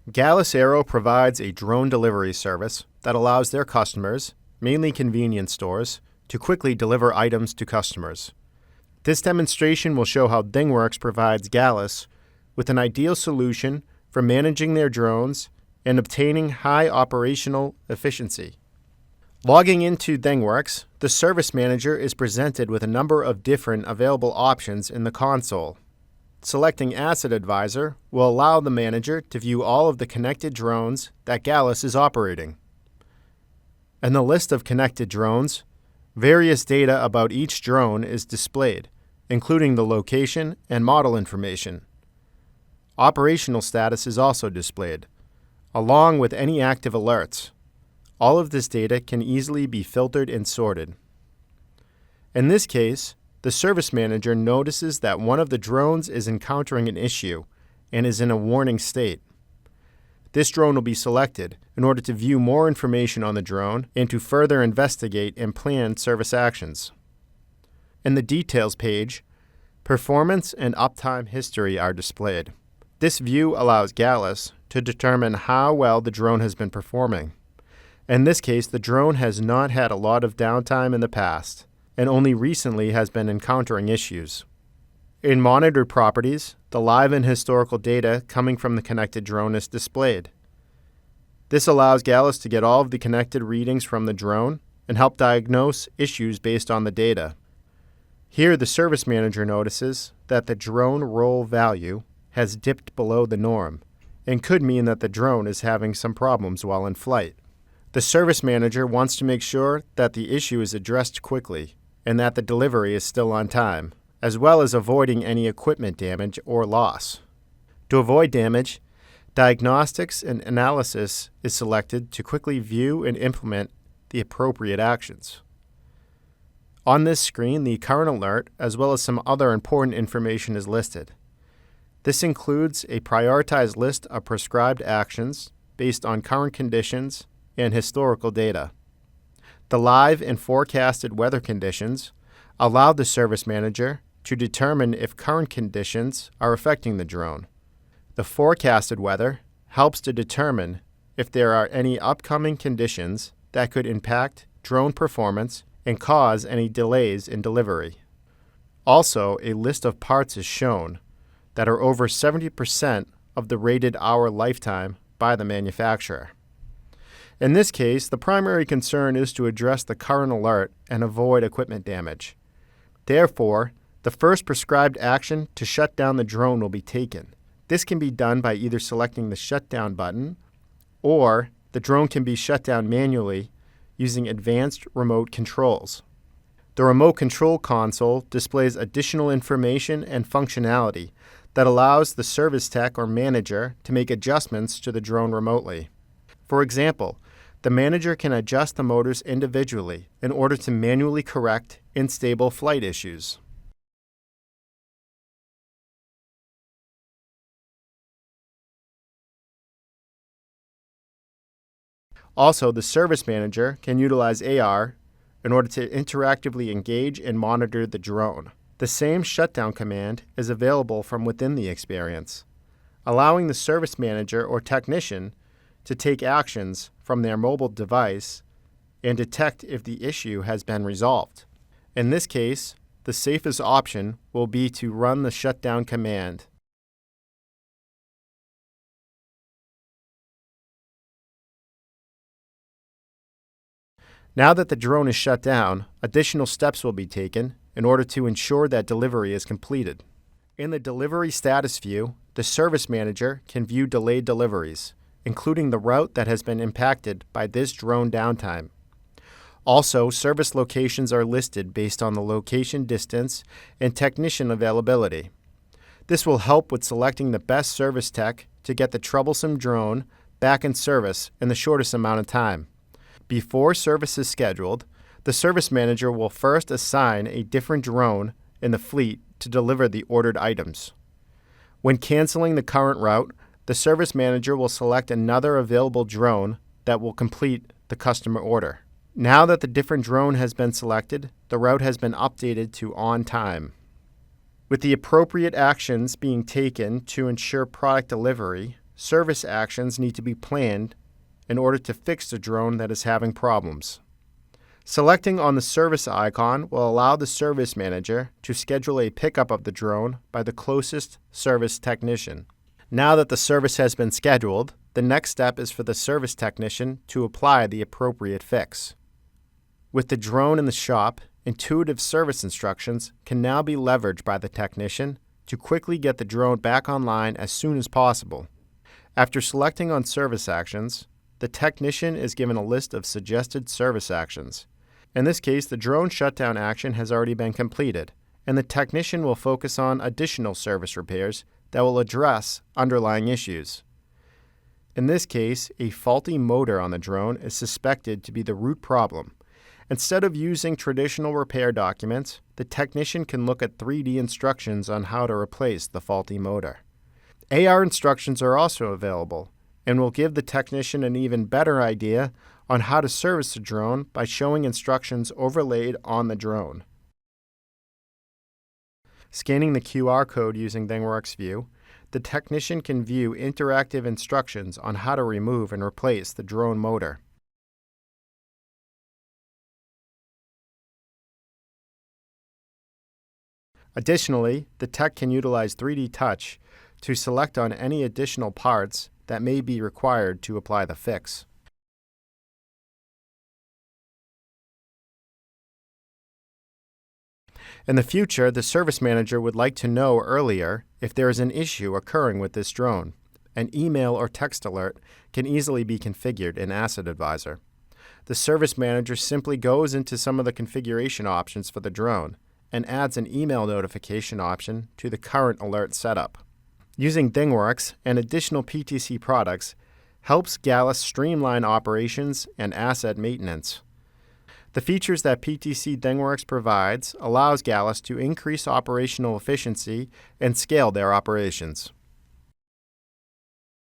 Gallus Aero provides a drone delivery service that allows their customers, mainly convenience stores, to quickly deliver items to customers. This demonstration will show how ThingWorx provides Gallus with an ideal solution for managing their drones and obtaining high operational efficiency. Logging into ThingWorx, the Service Manager is presented with a number of different available options in the console. Selecting Asset Advisor will allow the manager to view all of the connected drones that Gallus is operating. In the list of connected drones, various data about each drone is displayed, including the location and model information. Operational status is also displayed, along with any active alerts. All of this data can easily be filtered and sorted. In this case, the Service Manager notices that one of the drones is encountering an issue and is in a warning state. This drone will be selected in order to view more information on the drone and to further investigate and plan service actions. In the Details page, performance and uptime history are displayed. This view allows Gallus to determine how well the drone has been performing. In this case, the drone has not had a lot of downtime in the past and only recently has been encountering issues. In Monitored Properties, the live and historical data coming from the connected drone is displayed. This allows Gallus to get all of the connected readings from the drone and help diagnose issues based on the data. Here, the Service Manager notices that the drone roll value has dipped below the norm and could mean that the drone is having some problems while in flight. The Service Manager wants to make sure that the issue is addressed quickly and that the delivery is still on time, as well as avoiding any equipment damage or loss. To avoid damage, Diagnostics and Analysis is selected to quickly view and implement the appropriate actions. On this screen, the current alert, as well as some other important information, is listed. This includes a prioritized list of prescribed actions based on current conditions and historical data. The live and forecasted weather conditions allow the Service Manager to determine if current conditions are affecting the drone. The forecasted weather helps to determine if there are any upcoming conditions that could impact drone performance and cause any delays in delivery. Also, a list of parts is shown that are over 70% of the rated hour lifetime by the manufacturer. In this case, the primary concern is to address the current alert and avoid equipment damage. Therefore, the first prescribed action to shut down the drone will be taken. This can be done by either selecting the shutdown button, or the drone can be shut down manually using advanced remote controls. The remote control console displays additional information and functionality that allows the service tech or manager to make adjustments to the drone remotely. For example, the manager can adjust the motors individually in order to manually correct unstable flight issues. Also, the Service Manager can utilize AR in order to interactively engage and monitor the drone. The same shutdown command is available from within the experience, allowing the Service Manager or technician to take actions from their mobile device and detect if the issue has been resolved. In this case, the safest option will be to run the shutdown command. Now that the drone is shut down, additional steps will be taken in order to ensure that delivery is completed. In the Delivery Status view, the Service Manager can view delayed deliveries, including the route that has been impacted by this drone downtime. Also, service locations are listed based on the location distance and technician availability. This will help with selecting the best service tech to get the troublesome drone back in service in the shortest amount of time. Before service is scheduled, the Service Manager will first assign a different drone in the fleet to deliver the ordered items. When canceling the current route, the Service Manager will select another available drone that will complete the customer order. Now that the different drone has been selected, the route has been updated to on time. With the appropriate actions being taken to ensure product delivery, service actions need to be planned in order to fix the drone that is having problems. Selecting on the service icon will allow the service manager to schedule a pickup of the drone by the closest service technician. Now that the service has been scheduled, the next step is for the service technician to apply the appropriate fix. With the drone in the shop, intuitive service instructions can now be leveraged by the technician to quickly get the drone back online as soon as possible. After selecting on service actions, the technician is given a list of suggested service actions. In this case, the drone shutdown action has already been completed, and the technician will focus on additional service repairs that will address underlying issues. In this case, a faulty motor on the drone is suspected to be the root problem. Instead of using traditional repair documents, the technician can look at 3D instructions on how to replace the faulty motor. AR instructions are also available and will give the technician an even better idea on how to service the drone by showing instructions overlaid on the drone. Scanning the QR code using ThingWorx View, the technician can view interactive instructions on how to remove and replace the drone motor. Additionally, the tech can utilize 3D Touch to select on any additional parts that may be required to apply the fix. In the future, the service manager would like to know earlier if there is an issue occurring with this drone. An email or text alert can easily be configured in Asset Advisor. The service manager simply goes into some of the configuration options for the drone and adds an email notification option to the current alert setup. Using ThingWorx and additional PTC products helps Gallus streamline operations and asset maintenance. The features that PTC ThingWorx provides allows Gallus to increase operational efficiency and scale their operations.